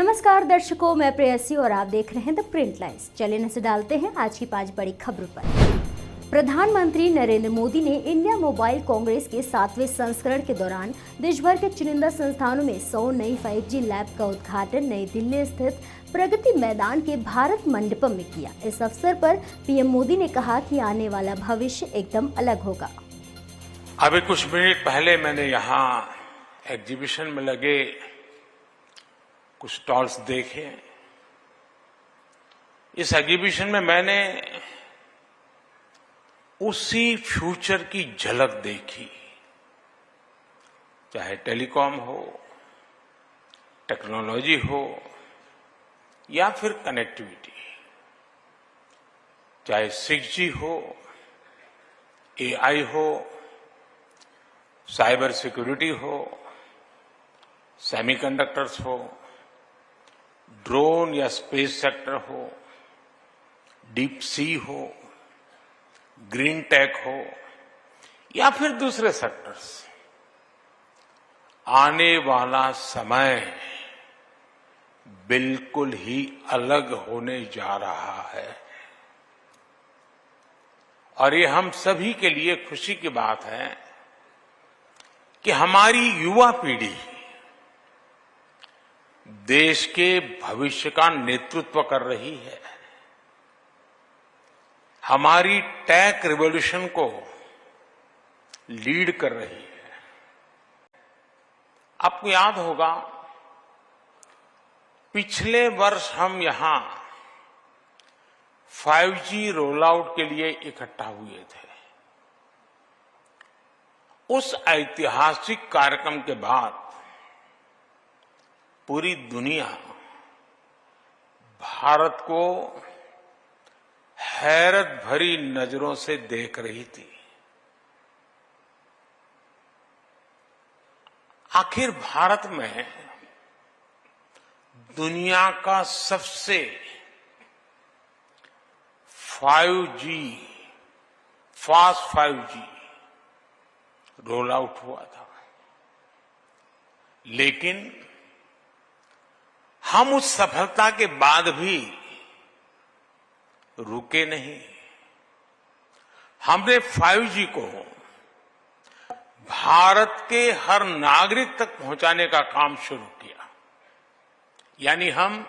नमस्कार दर्शकों, मैं प्रेयसी और आप देख रहे हैं द प्रिंट लाइन्स। चलिए नजर डालते हैं आज की 5 बड़ी खबरों पर। प्रधानमंत्री नरेंद्र मोदी ने इंडिया मोबाइल कांग्रेस के 7वें संस्करण के दौरान देश भर के चुनिंदा संस्थानों में 100 नई 5G लैब का उद्घाटन नई दिल्ली स्थित प्रगति मैदान के भारत मंडपम में किया। इस अवसर पर पीएम मोदी ने कहा कि आने वाला भविष्य एकदम अलग होगा। अभी कुछ मिनट पहले मैंने यहाँ एग्जीबिशन में लगे कुछ स्टॉल्स देखे। इस एग्जीबिशन में मैंने उसी फ्यूचर की झलक देखी, चाहे टेलीकॉम हो, टेक्नोलॉजी हो या फिर कनेक्टिविटी, चाहे 6G हो, AI हो, साइबर सिक्योरिटी हो, सेमीकंडक्टर्स हो, ड्रोन या स्पेस सेक्टर हो, डीप सी हो, ग्रीन टेक हो या फिर दूसरे सेक्टर्स। आने वाला समय बिल्कुल ही अलग होने जा रहा है और ये हम सभी के लिए खुशी की बात है कि हमारी युवा पीढ़ी देश के भविष्य का नेतृत्व कर रही है। हमारी टेक रिवॉल्यूशन को लीड कर रही है। आपको याद होगा, पिछले वर्ष हम यहां 5G रोल आउट के लिए इकट्ठा हुए थे। उस ऐतिहासिक कार्यक्रम के बाद पूरी दुनिया भारत को हैरत भरी नजरों से देख रही थी। आखिर भारत में दुनिया का सबसे 5G fast 5G roll out हुआ था, लेकिन हम उस सफलता के बाद भी रुके नहीं। हमने 5G को भारत के हर नागरिक तक पहुंचाने का काम शुरू किया। यानी हम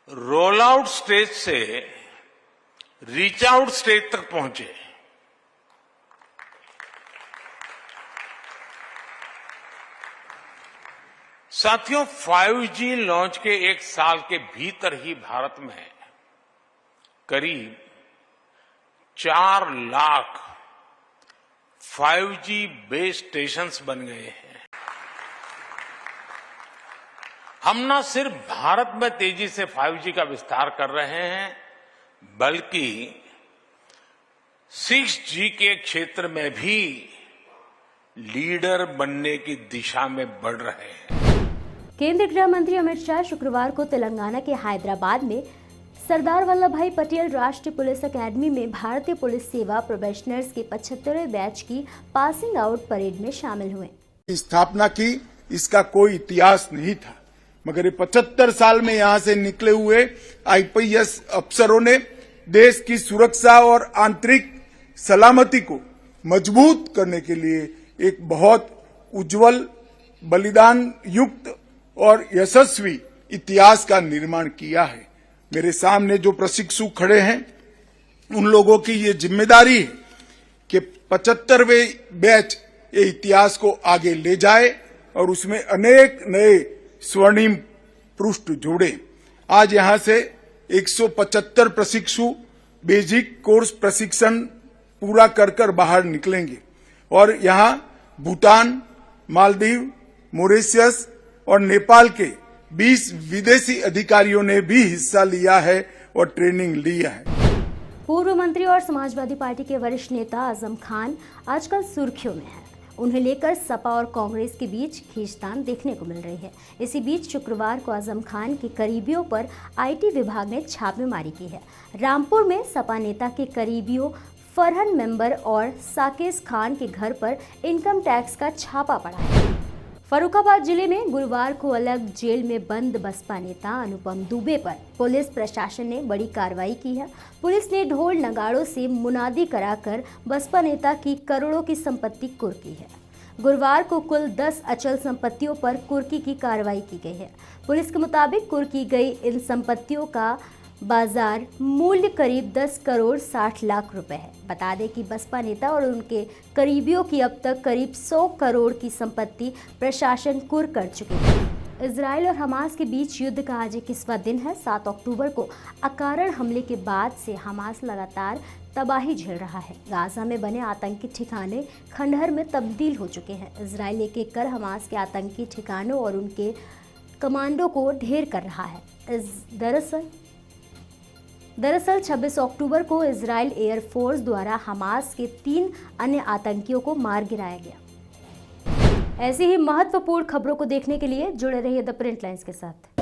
रोल आउट स्टेज से रीच आउट स्टेज तक पहुंचे। साथियों, 5G लॉन्च के 1 साल के भीतर ही भारत में करीब 4 लाख 5G बेस स्टेशंस बन गए हैं। हम न सिर्फ भारत में तेजी से 5G का विस्तार कर रहे हैं, बल्कि 6G के क्षेत्र में भी लीडर बनने की दिशा में बढ़ रहे हैं। केंद्रीय गृह मंत्री अमित शाह शुक्रवार को तेलंगाना के हैदराबाद में सरदार वल्लभ भाई पटेल राष्ट्रीय पुलिस अकेडमी में भारतीय पुलिस सेवा प्रोबेशनर्स के 75वें बैच की पासिंग आउट परेड में शामिल हुए। स्थापना की इसका कोई इतिहास नहीं था, मगर 75 साल में यहां से निकले हुए IPS अफसरों ने देश की सुरक्षा और आंतरिक सलामती को मजबूत करने के लिए एक बहुत उज्जवल, बलिदान युक्त और यशस्वी इतिहास का निर्माण किया है। मेरे सामने जो प्रशिक्षु खड़े हैं, उन लोगों की ये जिम्मेदारी है कि 75वें बैच ये इतिहास को आगे ले जाए और उसमें अनेक नए स्वर्णिम पृष्ठ जोड़े। आज यहां से 175 प्रशिक्षु बेसिक कोर्स प्रशिक्षण पूरा कर बाहर निकलेंगे और यहां भूटान, मालदीव, मॉरिशस और नेपाल के 20 विदेशी अधिकारियों ने भी हिस्सा लिया है और ट्रेनिंग लिया है। पूर्व मंत्री और समाजवादी पार्टी के वरिष्ठ नेता आजम खान आजकल सुर्खियों में हैं। उन्हें लेकर सपा और कांग्रेस के बीच खींचतान देखने को मिल रही है। इसी बीच शुक्रवार को आजम खान के करीबियों पर IT विभाग ने छापेमारी की है। रामपुर में सपा नेता के करीबियों फरहन मेंबर और साकेश खान के घर पर इनकम टैक्स का छापा पड़ा है। फर्रुखाबाद जिले में गुरुवार को अलग जेल में बंद बसपा नेता अनुपम दुबे पर पुलिस प्रशासन ने बड़ी कार्रवाई की है। पुलिस ने ढोल नगाड़ों से मुनादी कराकर बसपा नेता की करोड़ों की संपत्ति कुर्की है। गुरुवार को कुल 10 अचल संपत्तियों पर कुर्की की कार्रवाई की गई है। पुलिस के मुताबिक कुर्की गई इन संपत्तियों का बाजार मूल्य करीब 10 करोड़ 60 लाख रुपए है। बता दें कि बसपा नेता और उनके करीबियों की अब तक करीब 100 करोड़ की संपत्ति प्रशासन कुर्क कर चुकी है। इजराइल और हमास के बीच युद्ध का आज 21वां दिन है। 7 अक्टूबर को अकारण हमले के बाद से हमास लगातार तबाही झेल रहा है। गाजा में बने आतंकी ठिकाने खंडहर में तब्दील हो चुके हैं। इजराइल एक एक कर हमास के आतंकी ठिकानों और उनके कमांडो को ढेर कर रहा है। दरअसल 26 अक्टूबर को इजराइल एयरफोर्स द्वारा हमास के 3 अन्य आतंकियों को मार गिराया गया। ऐसी ही महत्वपूर्ण खबरों को देखने के लिए जुड़े रहिए द प्रिंट लाइन्स के साथ।